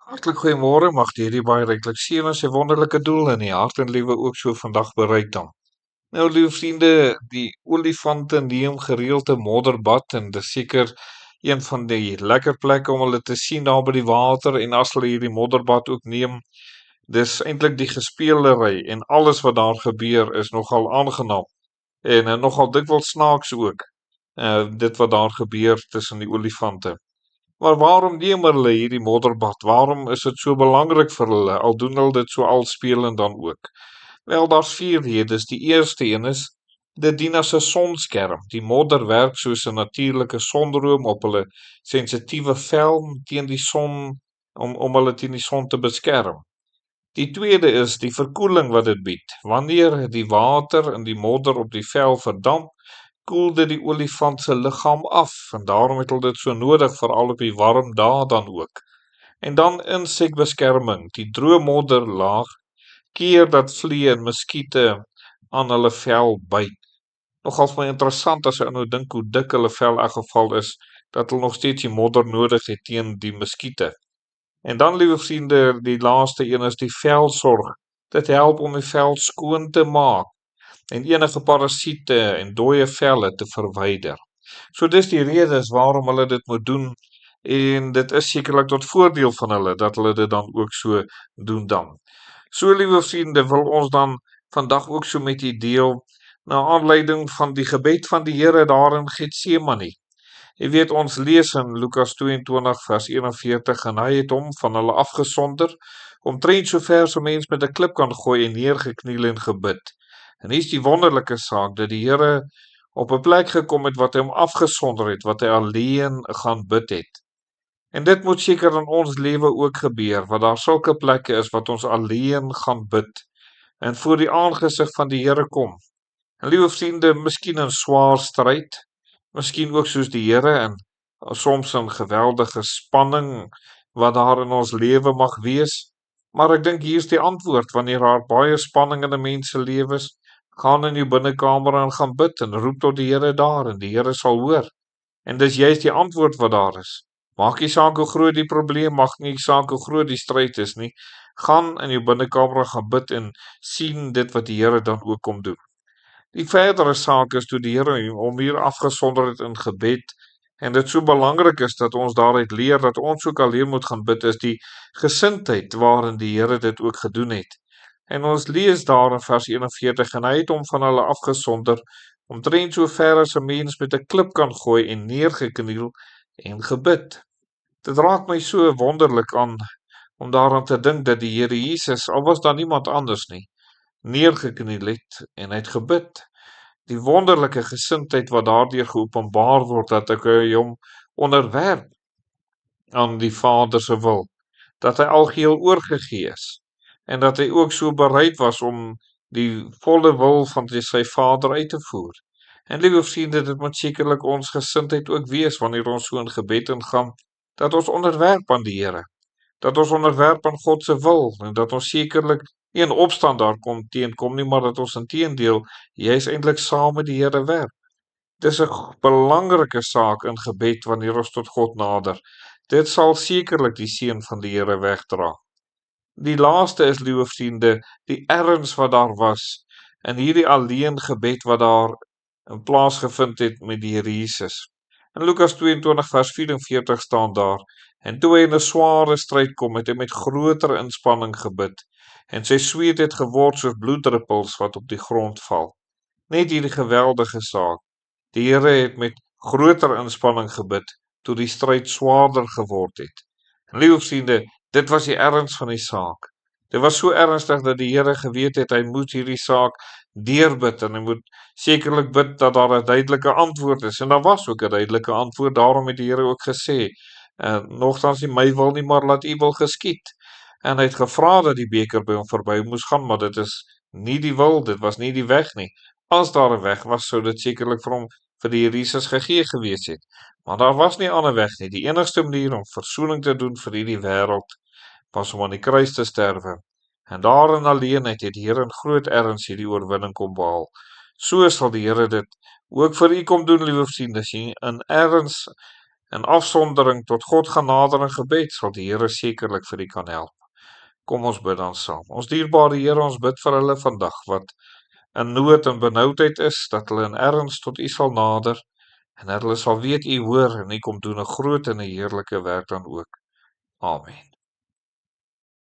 Hartlik goeiemôre, mag die hierdie baie ryklik seën en sy wonderlike doel in die hart en lewe ook so vandag bereik dan. Nou, liewe vriende, die olifante neem gereeld 'n modderbad en dis seker een van die lekker plekke om hulle te sien daar by die water en as hulle hierdie modderbad ook neem, dis eintlik die gespeelery en alles wat daar gebeur is nogal aangenaam en nogal dikwels snaaks ook. Dit wat daar gebeur tussen die olifante. Maar waarom neem hulle hierdie modderbad? Waarom is dit so belangrik vir hulle? Al doen hulle dit so alspelend dan ook. Wel, daar's 4 redes. Die eerste een is dit dien as 'n sonskerm. Die modder werk soos 'n natuurlike sonroom op hulle sensitiewe vel teen die son om hulle teen die son te beskerm. Die tweede is die verkoeling wat dit bied. Wanneer die water in die modder op die vel verdamp, koel dit die olifant se liggaam af en daarom het hulle dit so nodig veral op die warm dae dan ook. En dan insekbeskerming. Die droë modderlaag keer dat vliee en muskiete aan hulle vel byt. Nogal vir my interessant as jy nou dink hoe dik hulle vel in elk geval is, dat hulle nog steeds die modder nodig het teen die muskiete. En dan, liewe vriende, die laaste een is die velsorg. Dit help om die vel skoon te maak en enige parasiete en dooie velle te verwyder. So dis die redes waarom hulle dit moet doen en dit is sekerlik tot voordeel van hulle dat hulle dit dan ook so doen dan. So, liewe vriende, wil ons dan vandag ook so met u deel na aanleiding van die gebed van die Here daar in Getsemane. Jy weet, ons lees in Lukas 22 vers 41 en hy het hom van hulle afgesonder, omtrent so ver so mens met 'n klip kan gooi en neergekniel en gebid. En hier is die wonderlike saak dat die Here op 'n plek gekom het wat hy hom afgesonder het, wat hy alleen gaan bid het. En dit moet seker in ons lewe ook gebeur, want daar sulke plekke is wat ons alleen gaan bid en voor die aangesig van die Here kom. En liewe vriende, miskien in swaar stryd, miskien ook soos die Here en soms in geweldige spanning wat daar in ons lewe mag wees. Maar ek dink hier is die antwoord wanneer daar baie spanning in 'n mens se lewe is, gaan in jou binnekamer en gaan bid en roep tot die Here daar en die Here sal hoor. En dis juist die antwoord wat daar is. Maak nie saak hoe groot die probleem, maak nie saak hoe groot die stryd is nie. Gaan in jou binnekamer en gaan bid en sien dit wat die Here dan ook kom doen. Die verdere saak is toe die Here hom hier afgesonder het in gebed en dit so belangrik is dat ons daaruit leer dat ons ook alleen moet gaan bid is die gesindheid waarin die Here dit ook gedoen het. En ons lees daar in vers 41 en hy het hom van hulle afgesonder omtrent so ver as 'n mens met 'n klip kan gooi en neergekniel en gebid. Dit raak my so wonderlik aan om daaraan te dink dat die Here Jesus, al was daar niemand anders nie, neergekniel het en hy het gebid. Die wonderlike gesindheid wat daardeur geopenbaar word dat ek hom onderwerp aan die Vader se wil, dat hy algeheel oorgegee is en dat hy ook so bereid was om die volle wil van sy Vader uit te voer. En liewe vriende, dit moet sekerlik ons gesindheid ook wees wanneer ons so in gebed ingaan, dat ons onderwerp aan die Here, dat ons onderwerp aan God se wil en dat ons sekerlik nie in opstand daar teenkom nie, maar dat ons inteendeel juis eintlik saam met die Here werk. Dis 'n belangrike saak in gebed wanneer ons tot God nader. Dit sal sekerlik die seën van die Here wegdra. Die laaste is, liewe vriende, die erns wat daar was in hierdie alleen gebed wat daar in plaas gevind het met die Here Jesus. In Lukas 22 vers 44 staan daar: En toe hy in 'n sware stryd kom, het hy met groter inspanning gebid, en sy sweet het geword soos bloeddruppels wat op die grond val. Net hierdie geweldige saak. Die Here het met groter inspanning gebid, toe die stryd swaarder geword het. En liewe vriende, dit was die erns van die saak. Dit was so ernstig dat die Here geweet het, hy moet hierdie saak deurbid, en hy moet sekerlik bid dat daar 'n duidelike antwoord is, en daar was ook 'n duidelike antwoord, daarom het die Here ook gesê, nogtans nie my wil nie, maar laat u wil geskied. En hy het gevra dat die beker by hom verby moes gaan, maar dit is nie die wil, dit was nie die weg nie. As daar 'n weg was, sou dit sekerlik vir hom, vir die Here Jesus gegee gewees het. Maar daar was nie 'n ander weg nie. Die enigste manier om versoening te doen vir hierdie wêreld was om aan die kruis te sterwe. En daarin alleenheid het die Here in groot erns hierdie oorwinning kom behaal. So sal die Here dit ook vir u kom doen, liewe vriende, as jy in erns In afsondering tot God gaan nader in gebed, sal die Here sekerlik vir u kan help. Kom ons bid dan saam. Ons dierbare Here, ons bid vir hulle vandag wat in nood en benoudheid is, dat hulle in erns tot u sal nader, en dat hulle sal weet u hoor en u kom doen 'n groot en 'n heerlike werk dan ook. Amen.